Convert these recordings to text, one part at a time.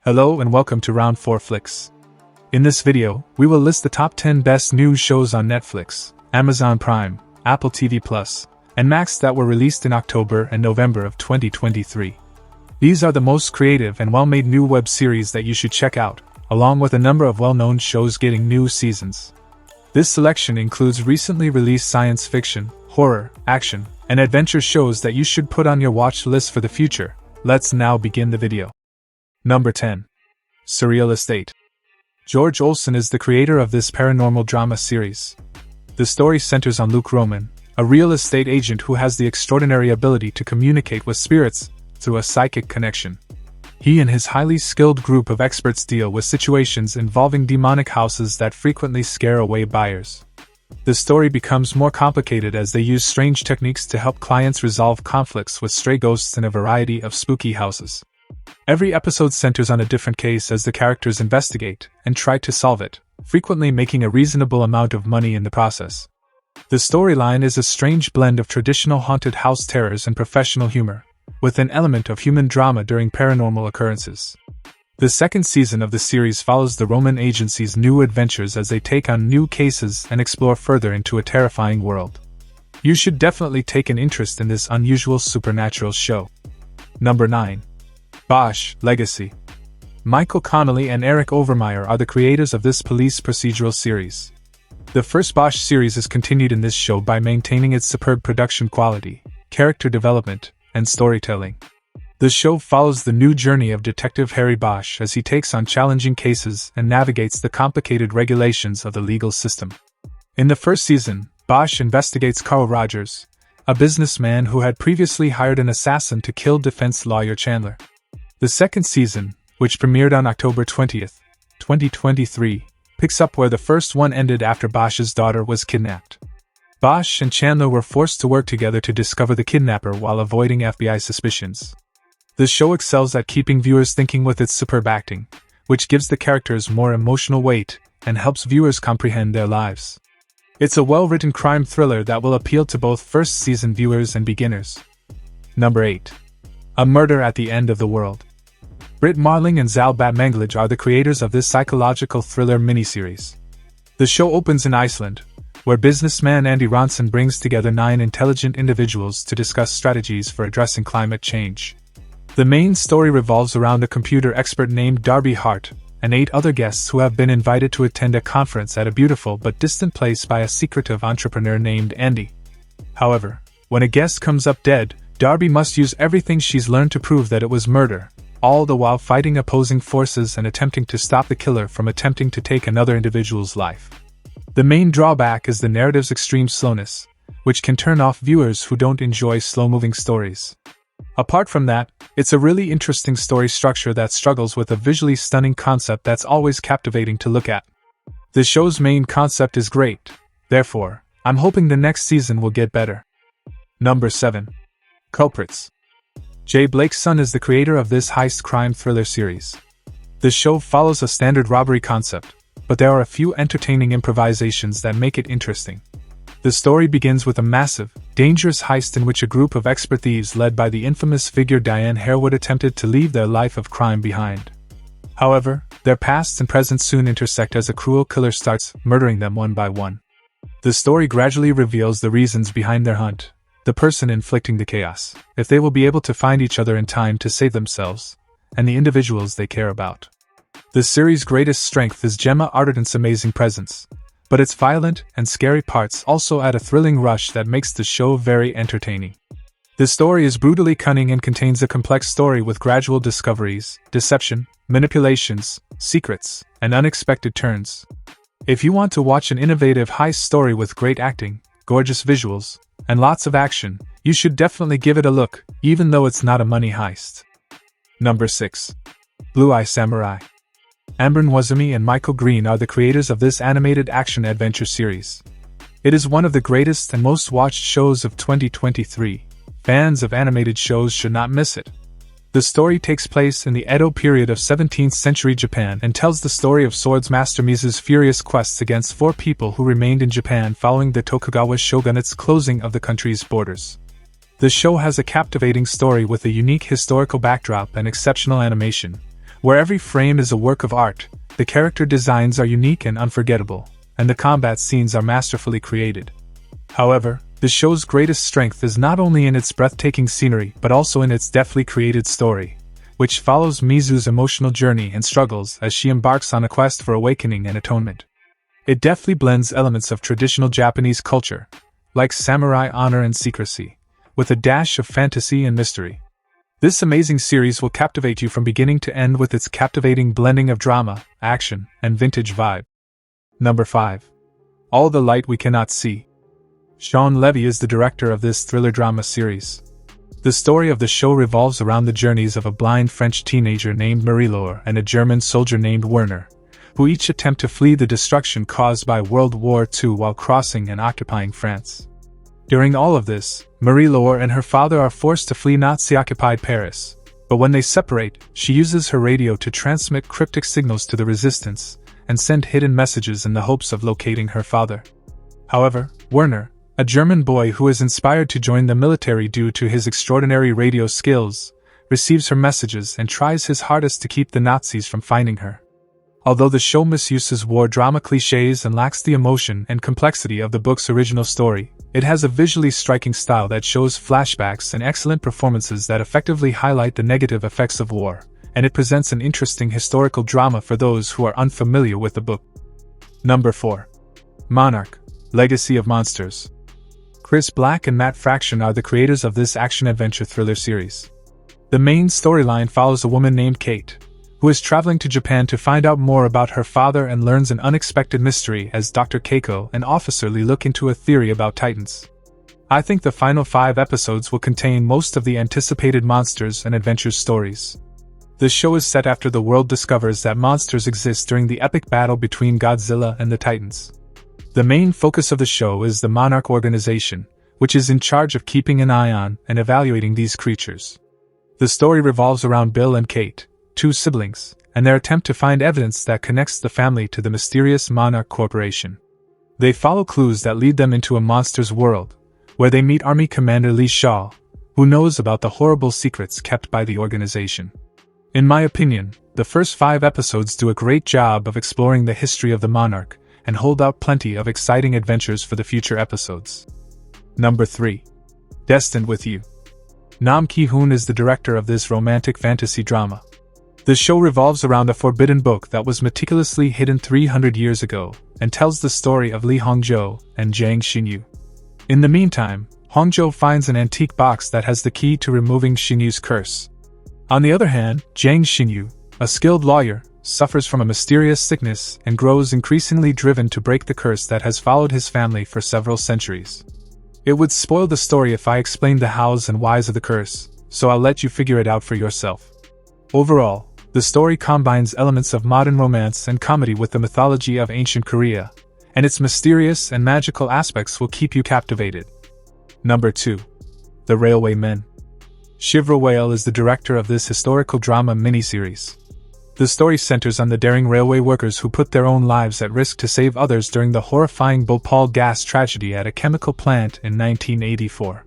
Hello and welcome to Round 4 Flicks. In this video, we will list the top 10 best new shows on Netflix, Amazon Prime, Apple TV Plus, and Max that were released in October and November of 2023. These are the most creative and well-made new web series that you should check out, along with a number of well-known shows getting new seasons. This selection includes recently released science fiction, horror, action, and adventure shows that you should put on your watch list for the future. Let's now begin the video. Number 10. SURREALESTATE. George Olsen is the creator of this paranormal drama series. The story centers on Luke Roman, a real estate agent who has the extraordinary ability to communicate with spirits through a psychic connection. He and his highly skilled group of experts deal with situations involving demonic houses that frequently scare away buyers. The story becomes more complicated as they use strange techniques to help clients resolve conflicts with stray ghosts in a variety of spooky houses. Every episode centers on a different case as the characters investigate and try to solve it, frequently making a reasonable amount of money in the process. The storyline is a strange blend of traditional haunted house terrors and professional humor, with an element of human drama during paranormal occurrences. The second season of the series follows the Roman agency's new adventures as they take on new cases and explore further into a terrifying world. You should definitely take an interest in this unusual supernatural show. Number 9. BOSCH Legacy. Michael Connelly and Eric Overmyer are the creators of this police procedural series. The first BOSCH series is continued in this show by maintaining its superb production quality, character development, and storytelling. The show follows the new journey of Detective Harry Bosch as he takes on challenging cases and navigates the complicated regulations of the legal system. In the first season, Bosch investigates Carl Rogers, a businessman who had previously hired an assassin to kill defense lawyer Chandler. The second season, which premiered on October 20th, 2023, picks up where the first one ended after Bosch's daughter was kidnapped. Bosch and Chandler were forced to work together to discover the kidnapper while avoiding FBI suspicions. The show excels at keeping viewers thinking with its superb acting, which gives the characters more emotional weight and helps viewers comprehend their lives. It's a well-written crime thriller that will appeal to both first-season viewers and beginners. Number 8. A Murder at the End of the World. Britt Marling and Zal Batmanglij are the creators of this psychological thriller miniseries. The show opens in Iceland, where businessman Andy Ronson brings together 9 intelligent individuals to discuss strategies for addressing climate change. The main story revolves around a computer expert named Darby Hart and 8 other guests who have been invited to attend a conference at a beautiful but distant place by a secretive entrepreneur named Andy. However, when a guest comes up dead, Darby must use everything she's learned to prove that it was murder, all the while fighting opposing forces and attempting to stop the killer from attempting to take another individual's life. The main drawback is the narrative's extreme slowness, which can turn off viewers who don't enjoy slow-moving stories. Apart from that, it's a really interesting story structure that struggles with a visually stunning concept that's always captivating to look at. The show's main concept is great, therefore, I'm hoping the next season will get better. Number 7. CULPRITS. Jay Blakeson is the creator of this heist crime thriller series. The show follows a standard robbery concept, but there are a few entertaining improvisations that make it interesting. The story begins with a massive, dangerous heist in which a group of expert thieves led by the infamous figure Diane Harewood attempted to leave their life of crime behind. However, their past and present soon intersect as a cruel killer starts murdering them one by one. The story gradually reveals the reasons behind their hunt, the person inflicting the chaos, if they will be able to find each other in time to save themselves, and the individuals they care about. The series' greatest strength is Gemma Arterton's amazing presence, but its violent and scary parts also add a thrilling rush that makes the show very entertaining. The story is brutally cunning and contains a complex story with gradual discoveries, deception, manipulations, secrets, and unexpected turns. If you want to watch an innovative heist story with great acting, gorgeous visuals, and lots of action, you should definitely give it a look, even though it's not a money heist. Number 6. Blue Eye Samurai. Amber Nwazumi and Michael Green are the creators of this animated action-adventure series. It is one of the greatest and most watched shows of 2023. Fans of animated shows should not miss it. The story takes place in the Edo period of 17th century Japan and tells the story of Swordsmaster Misa's furious quests against 4 people who remained in Japan following the Tokugawa shogunate's closing of the country's borders. The show has a captivating story with a unique historical backdrop and exceptional animation, where every frame is a work of art, the character designs are unique and unforgettable, and the combat scenes are masterfully created. However, the show's greatest strength is not only in its breathtaking scenery but also in its deftly created story, which follows Mizu's emotional journey and struggles as she embarks on a quest for awakening and atonement. It deftly blends elements of traditional Japanese culture, like samurai honor and secrecy, with a dash of fantasy and mystery. This amazing series will captivate you from beginning to end with its captivating blending of drama, action, and vintage vibe. Number 5. All the Light We Cannot See. Shawn Levy is the director of this thriller drama series. The story of the show revolves around the journeys of a blind French teenager named Marie-Laure and a German soldier named Werner, who each attempt to flee the destruction caused by World War II while crossing and occupying France. During all of this, Marie-Laure and her father are forced to flee Nazi-occupied Paris, but when they separate, she uses her radio to transmit cryptic signals to the resistance and send hidden messages in the hopes of locating her father. However, Werner, a German boy who is inspired to join the military due to his extraordinary radio skills, receives her messages and tries his hardest to keep the Nazis from finding her. Although the show misuses war drama cliches and lacks the emotion and complexity of the book's original story, it has a visually striking style that shows flashbacks and excellent performances that effectively highlight the negative effects of war, and it presents an interesting historical drama for those who are unfamiliar with the book. Number 4. Monarch: Legacy of Monsters. Chris Black and Matt Fraction are the creators of this action-adventure thriller series. The main storyline follows a woman named Kate, who is traveling to Japan to find out more about her father and learns an unexpected mystery as Dr. Keiko and Officer Lee look into a theory about Titans. I think the final 5 episodes will contain most of the anticipated monsters and adventures stories. The show is set after the world discovers that monsters exist during the epic battle between Godzilla and the Titans. The main focus of the show is the Monarch organization, which is in charge of keeping an eye on and evaluating these creatures. The story revolves around Bill and Kate, 2 siblings, and their attempt to find evidence that connects the family to the mysterious Monarch Corporation. They follow clues that lead them into a monster's world, where they meet Army Commander Lee Shaw, who knows about the horrible secrets kept by the organization. In my opinion, the first 5 episodes do a great job of exploring the history of the Monarch, and hold out plenty of exciting adventures for the future episodes. Number 3. Destined with You. Nam Ki-hoon is the director of this romantic fantasy drama. The show revolves around a forbidden book that was meticulously hidden 300 years ago, and tells the story of Lee Hongzhou and Jiang Xinyu. In the meantime, Hongzhou finds an antique box that has the key to removing Xinyu's curse. On the other hand, Jiang Xinyu, a skilled lawyer, suffers from a mysterious sickness and grows increasingly driven to break the curse that has followed his family for several centuries. It would spoil the story if I explained the hows and whys of the curse, so I'll let you figure it out for yourself. Overall, the story combines elements of modern romance and comedy with the mythology of ancient Korea, and its mysterious and magical aspects will keep you captivated. Number 2. The Railway Men. Shiv Rawal is the director of this historical drama miniseries. The story centers on the daring railway workers who put their own lives at risk to save others during the horrifying Bhopal gas tragedy at a chemical plant in 1984.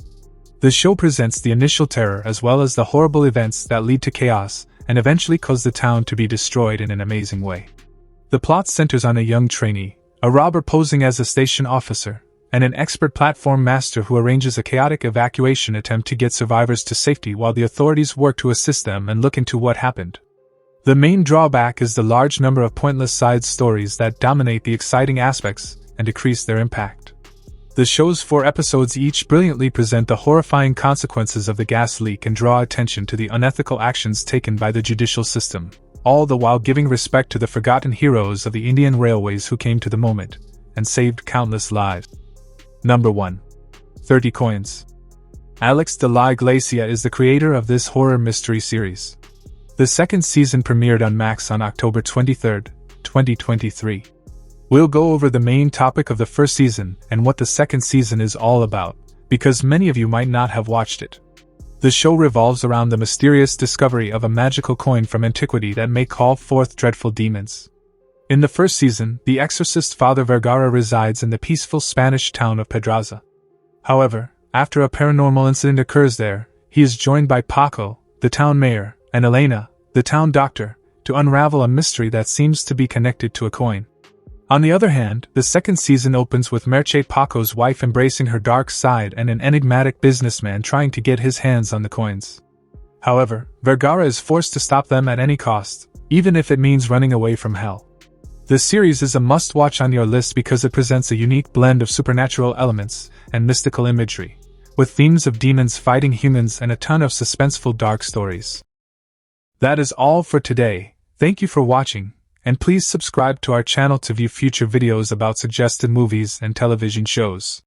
The show presents the initial terror as well as the horrible events that lead to chaos and eventually cause the town to be destroyed in an amazing way. The plot centers on a young trainee, a robber posing as a station officer, and an expert platform master who arranges a chaotic evacuation attempt to get survivors to safety while the authorities work to assist them and look into what happened. The main drawback is the large number of pointless side stories that dominate the exciting aspects and decrease their impact. The show's 4 episodes each brilliantly present the horrifying consequences of the gas leak and draw attention to the unethical actions taken by the judicial system, all the while giving respect to the forgotten heroes of the Indian railways who came to the moment and saved countless lives. Number 1. 30 Coins. Alex de la Iglesia is the creator of this horror mystery series. The second season premiered on Max on October 23, 2023. We'll go over the main topic of the first season and what the second season is all about, because many of you might not have watched it. The show revolves around the mysterious discovery of a magical coin from antiquity that may call forth dreadful demons. In the first season, the exorcist Father Vergara resides in the peaceful Spanish town of Pedraza. However, after a paranormal incident occurs there, he is joined by Paco, the town mayor, and Elena, the town doctor, to unravel a mystery that seems to be connected to a coin. On the other hand, the second season opens with Merche Paco's wife embracing her dark side and an enigmatic businessman trying to get his hands on the coins. However, Vergara is forced to stop them at any cost, even if it means running away from hell. This series is a must-watch on your list because it presents a unique blend of supernatural elements and mystical imagery, with themes of demons fighting humans and a ton of suspenseful dark stories. That is all for today. Thank you for watching, and please subscribe to our channel to view future videos about suggested movies and television shows.